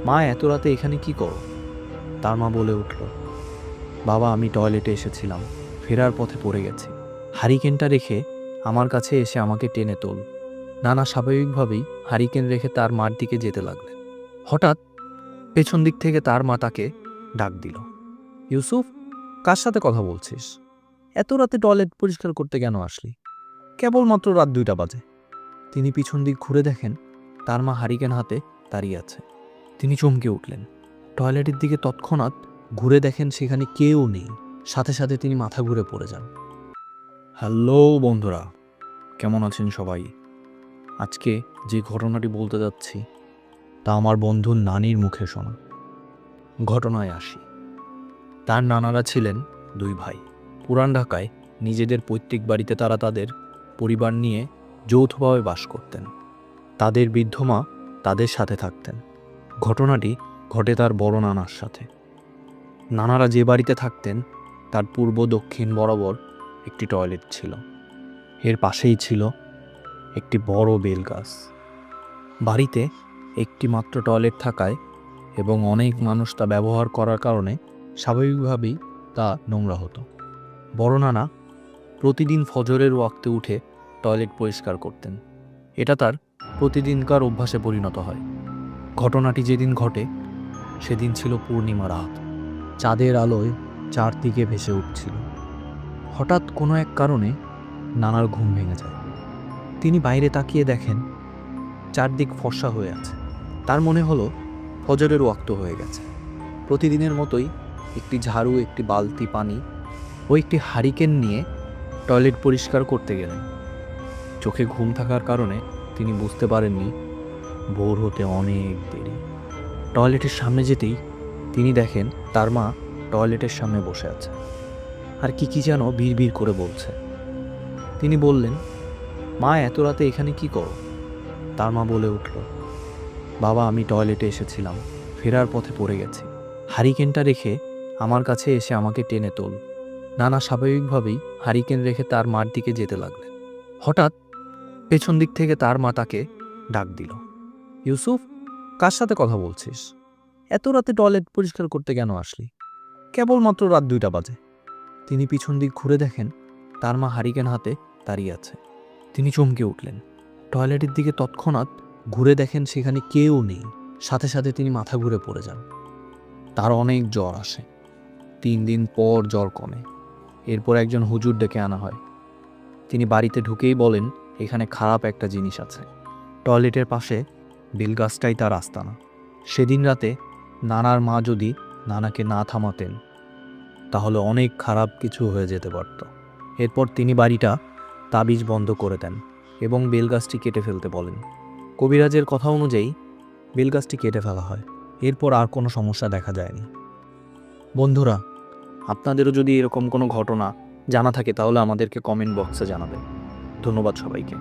মা, এত রাতে এখানে কি করো? তার মা বলে উঠল, বাবা, আমি টয়লেটে এসেছিলাম, ফেরার পথে পড়ে গেছি। হারিকেনটা রেখে আমার কাছে এসে আমাকে টেনে তোল। নানা স্বাভাবিকভাবেই হারিকেন রেখে তার মার দিকে যেতে লাগলেন। হঠাৎ পেছন দিক থেকে তার মা তাকে ডাক দিল, ইউসুফ, কার সাথে কথা বলছিস? এত রাতে টয়লেট পরিষ্কার করতে কেন আসলি? কেবলমাত্র রাত 2টা বাজে। তিনি পিছন দিক ঘুরে দেখেন তার মা হারিকেন হাতে দাঁড়িয়ে আছে। তিনি চমকে উঠলেন। টয়লেটের দিকে তৎক্ষণাৎ ঘুরে দেখেন সেখানে কেউ নেই। সাথে সাথে তিনি মাথা ঘুরে পড়ে যান। হ্যালো বন্ধুরা, কেমন আছেন সবাই? আজকে যে ঘটনাটি বলতে যাচ্ছি তা আমার বন্ধুর নানির মুখে শোনা। ঘটনায় আসি। তার নানারা ছিলেন 2 ভাই। পুরান ঢাকায় নিজেদের পৈতৃক বাড়িতে তারা তাদের পরিবার নিয়ে যৌথভাবে বাস করতেন। তাদের বৃদ্ধ মা তাদের সাথে থাকতেন। ঘটনাটি ঘটে তার বড় নানার সাথে। নানারা যে বাড়িতে থাকতেন তার পূর্ব দক্ষিণ বরাবর একটি টয়লেট ছিল। এর পাশেই ছিল একটি বড় বেল গাছ। বাড়িতে একটি মাত্র টয়লেট থাকায় এবং অনেক মানুষ তা ব্যবহার করার কারণে স্বাভাবিকভাবেই তা নোংরা হতো। বড় নানা প্রতিদিন ফজরের ওয়াক্তে উঠে টয়লেট পরিষ্কার করতেন। এটা তার প্রতিদিনকার অভ্যাসে পরিণত হয়। ঘটনাটি যেদিন ঘটে সেদিন ছিল পূর্ণিমা রাত। চাঁদের আলোয় চারদিকে ভেসে উঠছিল। হঠাৎ কোনো এক কারণে নানার ঘুম ভেঙে যায়। তিনি বাইরে তাকিয়ে দেখেন চারদিক ফর্সা হয়ে আছে। তার মনে হলো ফজরের ওয়াক্ত হয়ে গেছে। প্রতিদিনের মতোই একটি ঝাড়ু, একটি বালতি পানি ও একটি হারিকেন নিয়ে টয়লেট পরিষ্কার করতে গেলেন। চোখে ঘুম থাকার কারণে তিনি বুঝতে পারেননি ভোর হতে অনেক দেরি। টয়লেটের সামনে যেতেই তিনি দেখেন তার মা টয়লেটের সামনে বসে আছে আর কি যেন বিড়বিড় করে বলছে। তিনি বললেন, মা, এত রাতে এখানে কি করো? তার মা বলে উঠল, বাবা, আমি টয়লেটে এসেছিলাম, ফেরার পথে পড়ে গেছি। হারিকেনটা রেখে আমার কাছে এসে আমাকে টেনে তোল। নানা স্বাভাবিকভাবেই হারিকেন রেখে তার মার দিকে যেতে লাগলেন। হঠাৎ পেছন দিক থেকে তার মা তাকে ডাক দিল, ইউসুফ, কার সাথে কথা বলছিস? এত রাতে টয়লেট পরিষ্কার করতে কেন আসলি? কেবলমাত্র রাত 2টা বাজে। তিনি পিছন দিক ঘুরে দেখেন তার মা হারিকেন হাতে দাঁড়িয়ে আছে। তিনি চমকে উঠলেন। টয়লেটের দিকে তৎক্ষণাৎ ঘুরে দেখেন সেখানে কেউ নেই। সাথে সাথে তিনি মাথা ঘুরে পড়ে যান। তার অনেক জ্বর আসে। 3 দিন পর জ্বর কমে। এরপর একজন হুজুর ডেকে আনা হয়। তিনি বাড়িতে ঢুকেই বলেন, এখানে খারাপ একটা জিনিস আছে। টয়লেটের পাশে বেলগাছটাই তার আস্তানা। সেদিন রাতে নানার মা যদি নানাকে না থামাতেন তাহলে অনেক খারাপ কিছু হয়ে যেতে পারত। এরপর তিনি বাড়িটা তাবিজ বন্ধ করে দেন এবং বেলগাছটি কেটে ফেলতে বলেন। কবিরাজের কথা অনুযায়ী বেলগাছটি কেটে ফেলা হয়। এরপর আর কোনো সমস্যা দেখা যায়নি। বন্ধুরা, আপনাদেরও যদি এরকম কোনো ঘটনা জানা থাকে তাহলে আমাদেরকে কমেন্ট বক্সে জানাবেন। ধন্যবাদ সবাইকে।